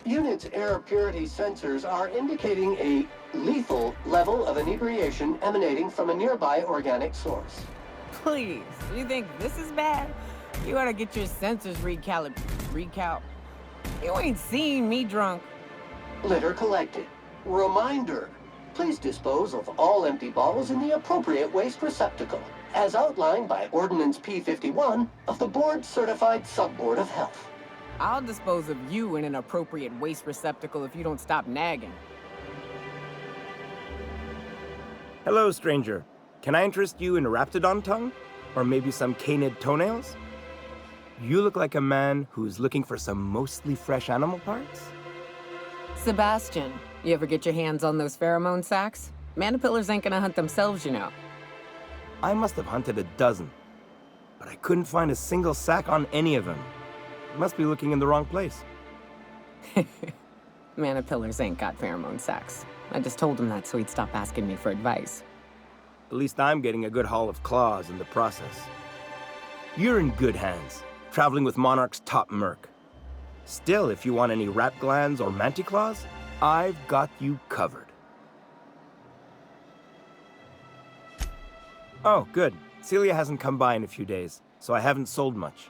Unit's air purity sensors are indicating a lethal level of inebriation emanating from a nearby organic source. Please, you think this is bad? You ought to get your sensors You ain't seen me drunk. Litter collected. Reminder, please dispose of all empty bottles in the appropriate waste receptacle, as outlined by Ordinance P51 of the Board-Certified Sub-Board of Health. I'll dispose of you in an appropriate waste receptacle if you don't stop nagging. Hello, stranger. Can I interest you in Raptidon tongue? Or maybe some canid toenails? You look like a man who's looking for some mostly fresh animal parts? Sebastian, you ever get your hands on those pheromone sacs? Manipillars ain't gonna hunt themselves, you know. I must have hunted a dozen, but I couldn't find a single sack on any of them. Must be looking in the wrong place. Manipillars ain't got pheromone sacs. I just told him that so he'd stop asking me for advice. At least I'm getting a good haul of claws in the process. You're in good hands, traveling with Monarch's top merc. Still, if you want any rat glands or manticlaws, I've got you covered. Oh, good. Celia hasn't come by in a few days, so I haven't sold much.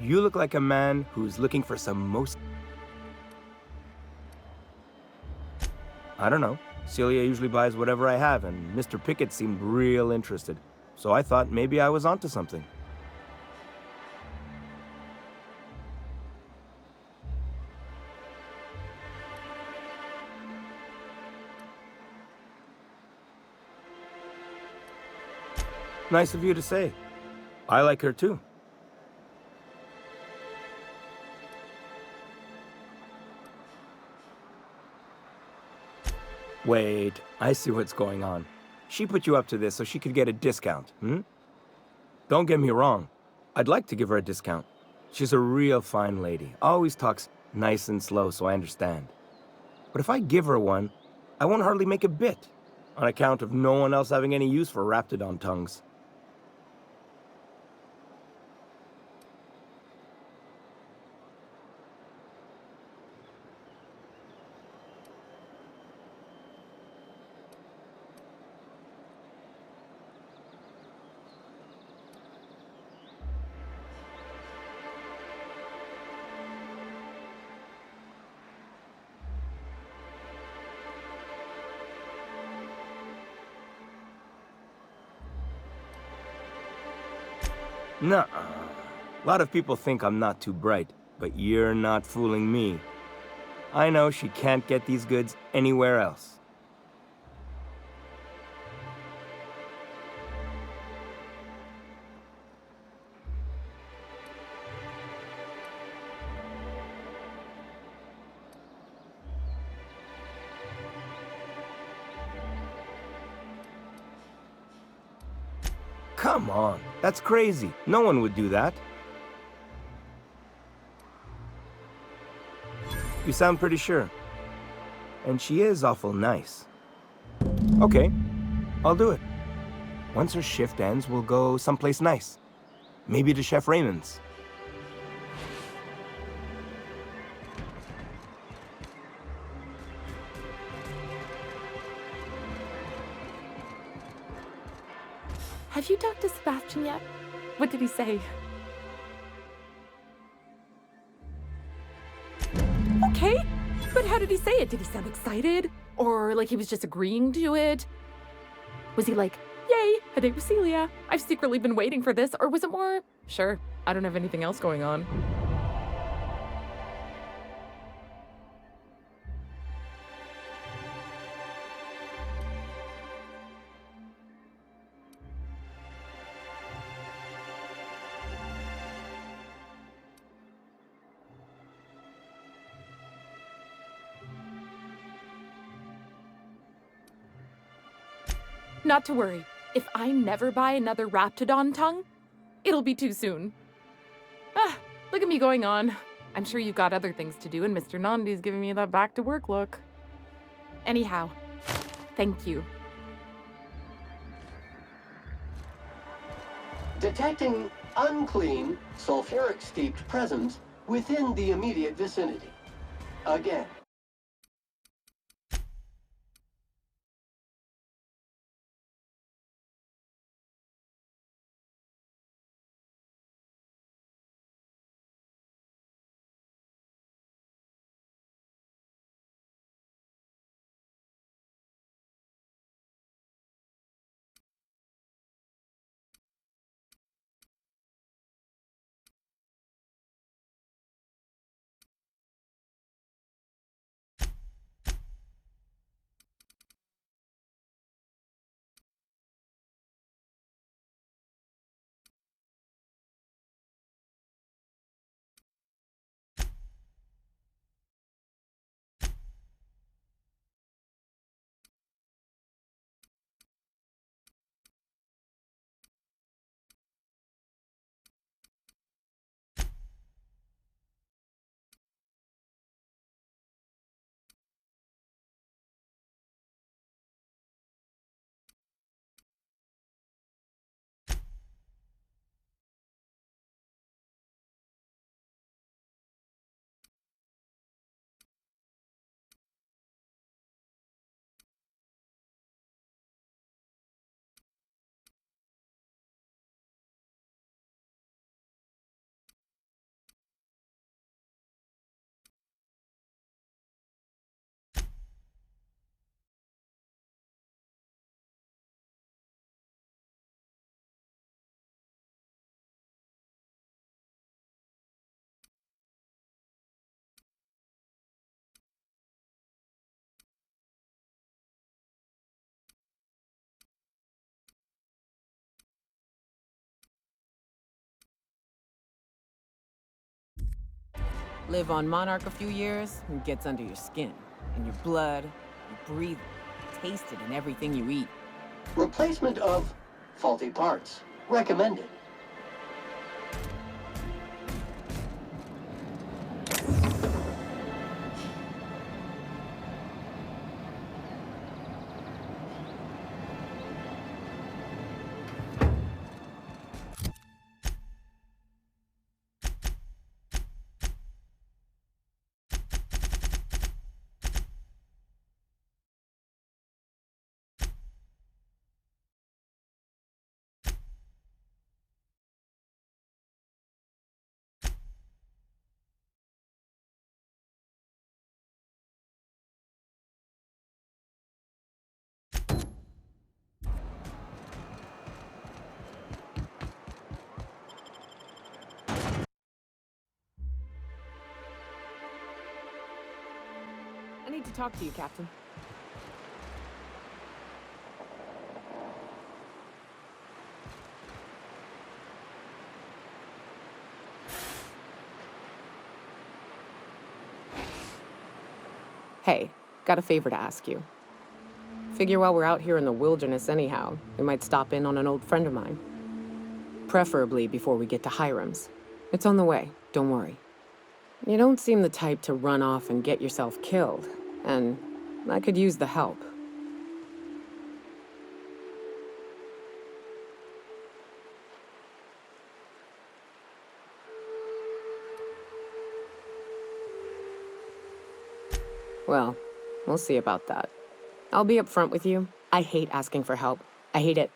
You look like a man who's looking for some I don't know. Celia usually buys whatever I have, and Mr. Pickett seemed real interested. So I thought maybe I was onto something. Nice of you to say. I like her too. Wait, I see what's going on. She put you up to this so she could get a discount, hmm? Don't get me wrong. I'd like to give her a discount. She's a real fine lady. Always talks nice and slow, so I understand. But if I give her one, I won't hardly make a bit, on account of no one else having any use for Raptidon tongues. Nuh-uh. A lot of people think I'm not too bright, but you're not fooling me. I know she can't get these goods anywhere else. Come on, that's crazy. No one would do that. You sound pretty sure. And she is awful nice. Okay, I'll do it. Once her shift ends, we'll go someplace nice. Maybe to Chef Raymond's. Have you talked to Sebastian yet? What did he say? Okay, but how did he say it? Did he sound excited? Or like he was just agreeing to it? Was he like, yay, a date with Celia. I've secretly been waiting for this. Or was it more, sure, I don't have anything else going on. Not to worry. If I never buy another Raptidon tongue, it'll be too soon. Ah, look at me going on. I'm sure you've got other things to do, and Mr. Nandi's giving me that back-to-work look. Anyhow, Thank you. Detecting unclean, sulfuric-steeped presence within the immediate vicinity. Again. Live on Monarch a few years, it gets under your skin, in your blood, you breathe it, taste it in everything you eat. Replacement of faulty parts. Recommended. I need to talk to you, Captain. Hey, got a favor to ask you. Figure while we're out here in the wilderness anyhow, we might stop in on an old friend of mine. Preferably before we get to Hiram's. It's on the way, don't worry. You don't seem the type to run off and get yourself killed, and I could use the help. Well, we'll see about that. I'll be upfront with you. I hate asking for help. I hate it.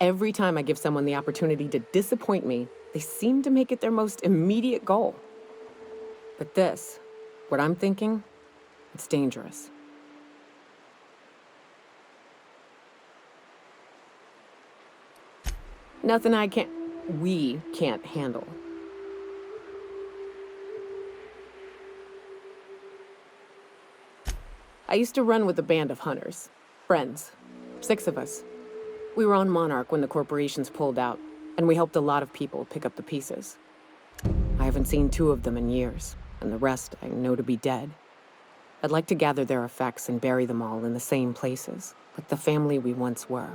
Every time I give someone the opportunity to disappoint me, they seem to make it their most immediate goal. But this, what I'm thinking, it's dangerous. Nothing we can't handle. I used to run with a band of hunters. Friends. 6 of us. We were on Monarch when the corporations pulled out, and we helped a lot of people pick up the pieces. I haven't seen 2 of them in years, and the rest I know to be dead. I'd like to gather their effects and bury them all in the same places, like the family we once were.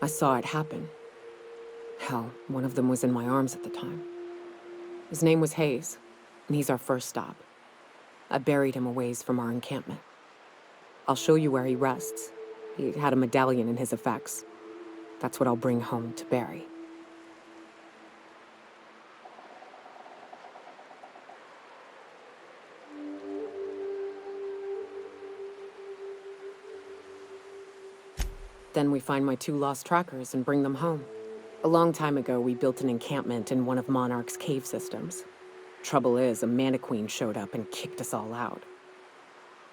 I saw it happen. Hell, one of them was in my arms at the time. His name was Hayes, and he's our first stop. I buried him a ways from our encampment. I'll show you where he rests. He had a medallion in his effects. That's what I'll bring home to Barry. Then we find my 2 lost trackers and bring them home. A long time ago, we built an encampment in one of Monarch's cave systems. Trouble is, a Mantiqueen showed up and kicked us all out.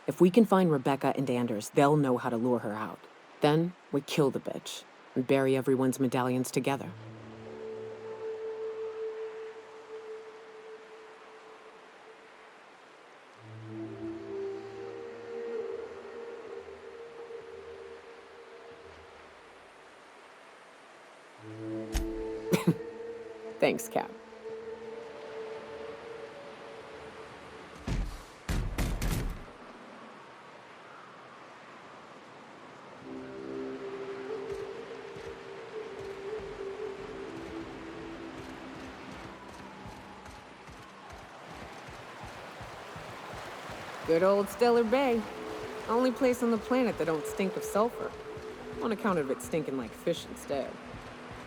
If we can find Rebecca and Anders, they'll know how to lure her out. Then, we kill the bitch and bury everyone's medallions together. Thanks, Cap. Good old Stellar Bay. Only place on the planet that don't stink of sulfur. On account of it stinking like fish instead.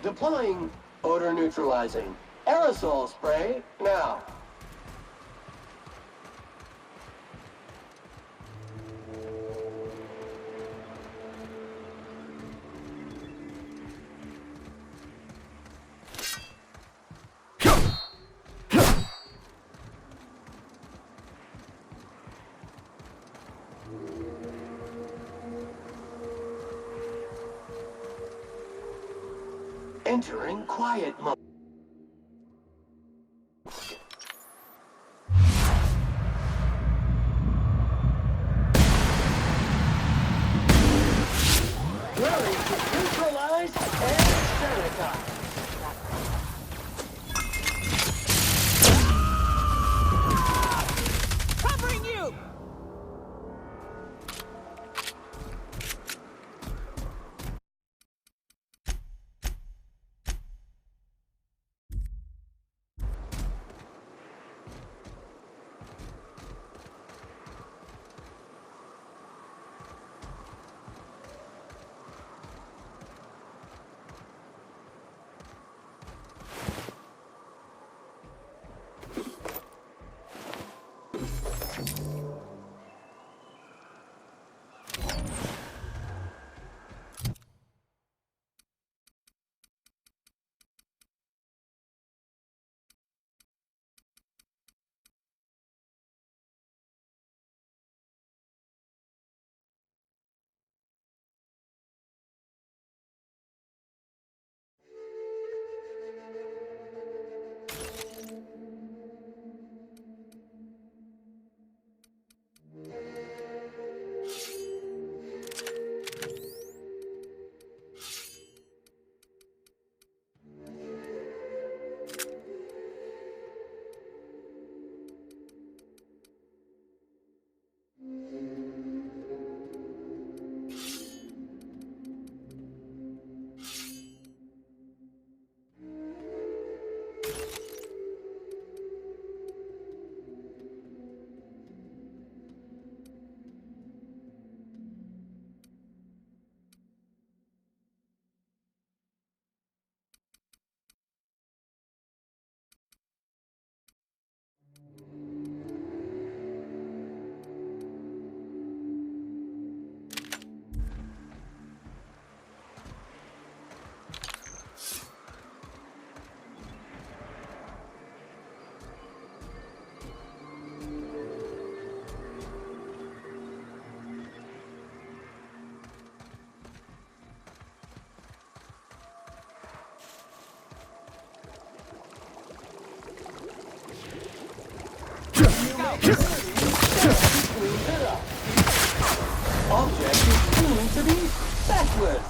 Deploying odor neutralizing. Aerosol spray now. Entering quiet mode. Ready to neutralize and sanitize. Covering you! Object is tuned to be backward.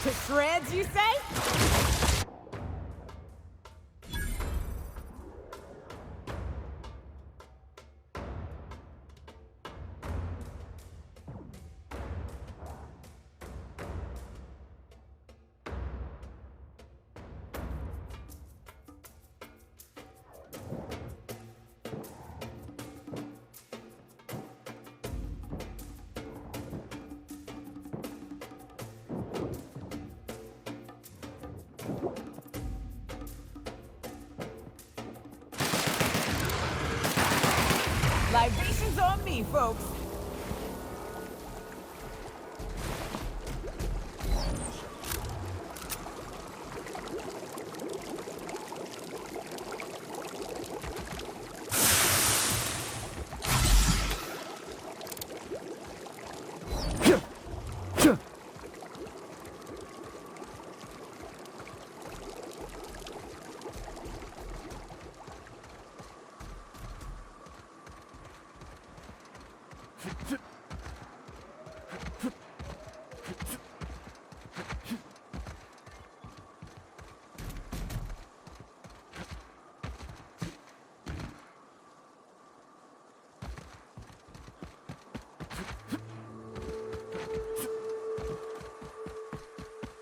To shreds, you say? Libations on me, folks.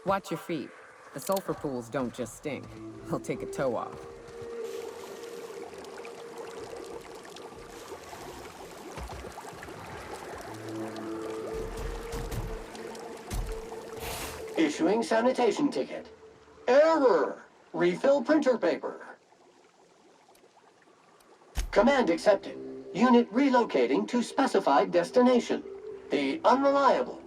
Watch your feet. The sulfur pools don't just stink. They'll take a toe off. Issuing sanitation ticket. Error! Refill printer paper. Command accepted. Unit relocating to specified destination. The Unreliable.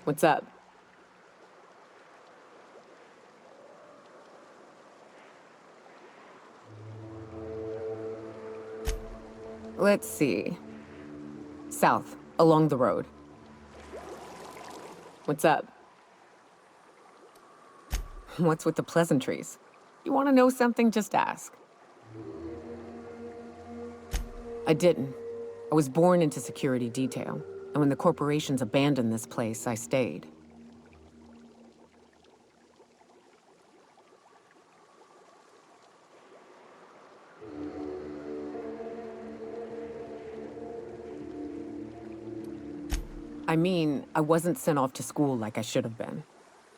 What's up? Let's see. South, along the road. What's up? What's with the pleasantries? You want to know something? Just ask. I didn't. I was born into security detail, and when the corporations abandoned this place, I stayed. I mean, I wasn't sent off to school like I should have been.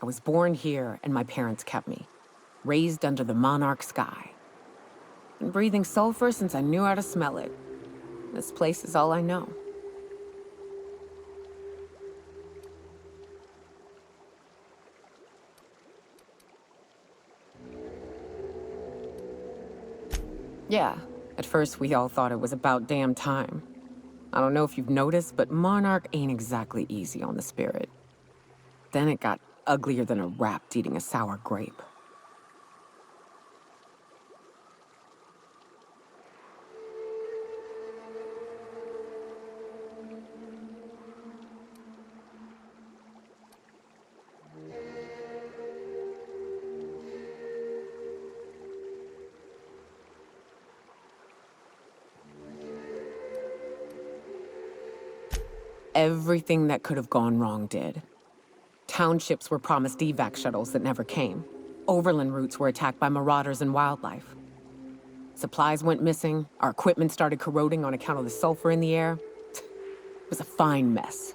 I was born here, and my parents kept me. Raised under the monarch sky. Been breathing sulfur since I knew how to smell it. This place is all I know. Yeah, at first we all thought it was about damn time. I don't know if you've noticed, but Monarch ain't exactly easy on the spirit. Then it got uglier than a rat eating a sour grape. Everything that could have gone wrong did. Townships were promised evac shuttles that never came. Overland routes were attacked by marauders and wildlife. Supplies went missing, our equipment started corroding on account of the sulfur in the air. It was a fine mess.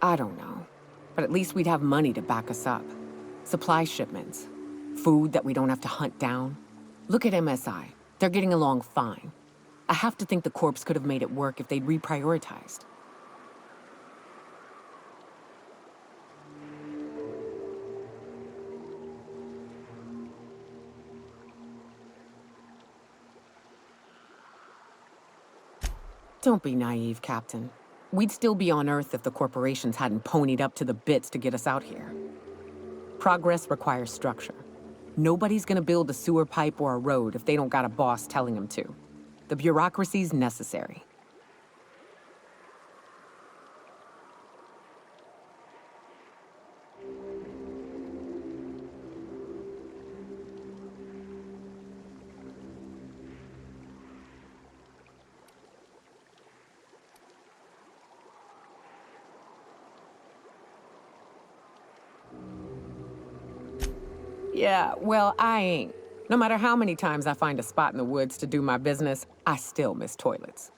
I don't know, but at least we'd have money to back us up. Supply shipments, food that we don't have to hunt down. Look at MSI. They're getting along fine. I have to think the Corps could have made it work if they'd reprioritized. Don't be naive, Captain. We'd still be on Earth if the corporations hadn't ponied up to the bits to get us out here. Progress requires structure. Nobody's gonna build a sewer pipe or a road if they don't got a boss telling them to. The bureaucracy's necessary. Yeah, well, I ain't. No matter how many times I find a spot in the woods to do my business, I still miss toilets.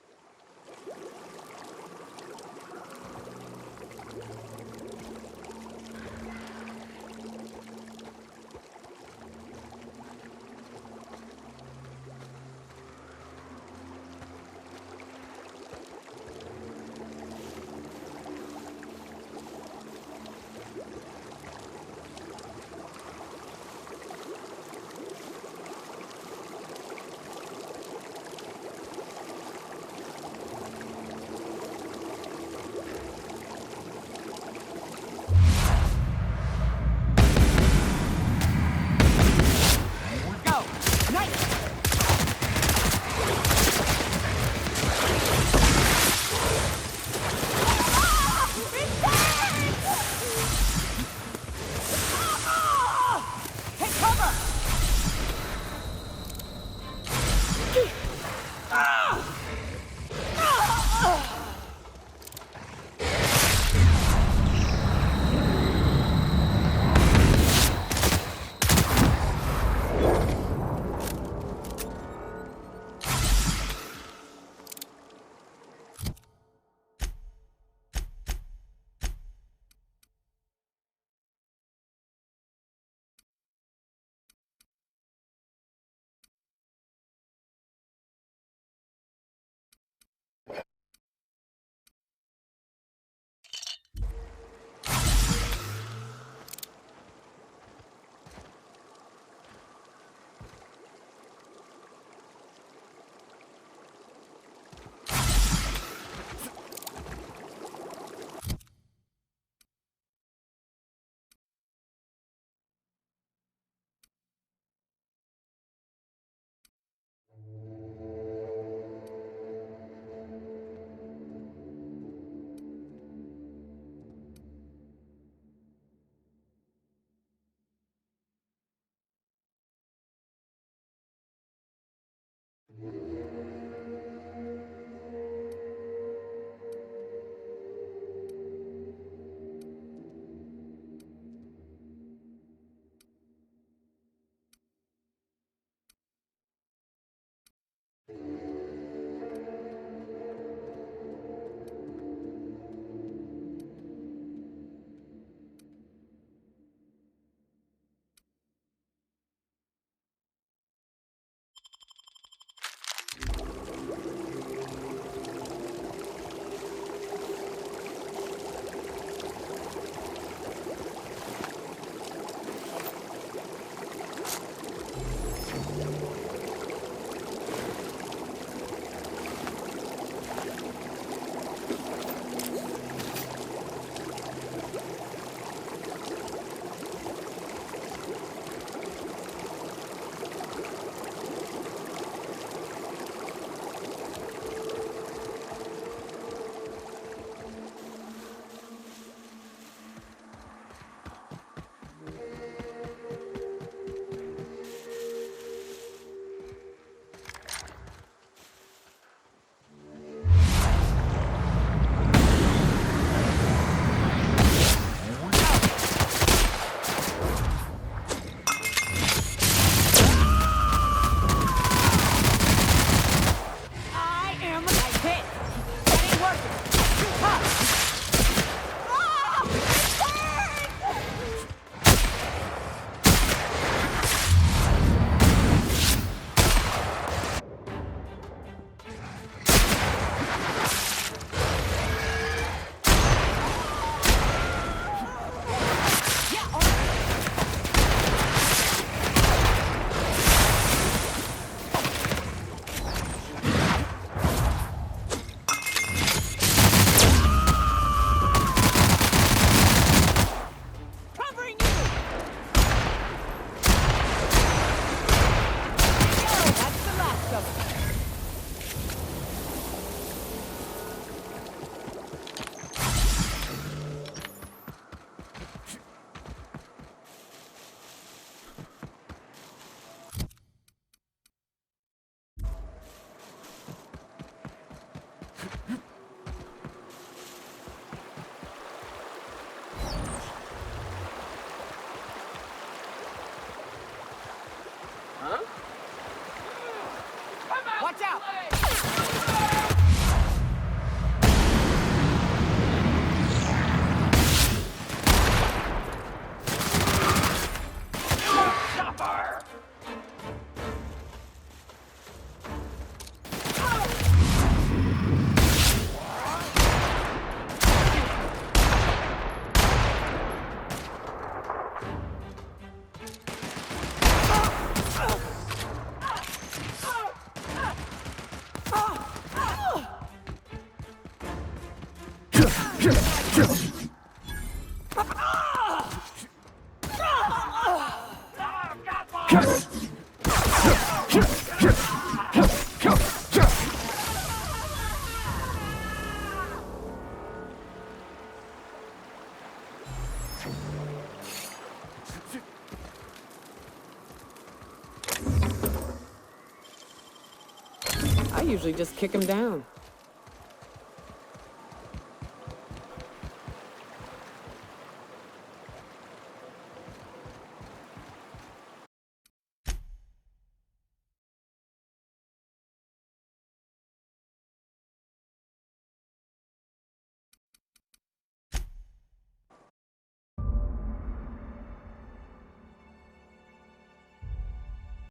usually just kick him down.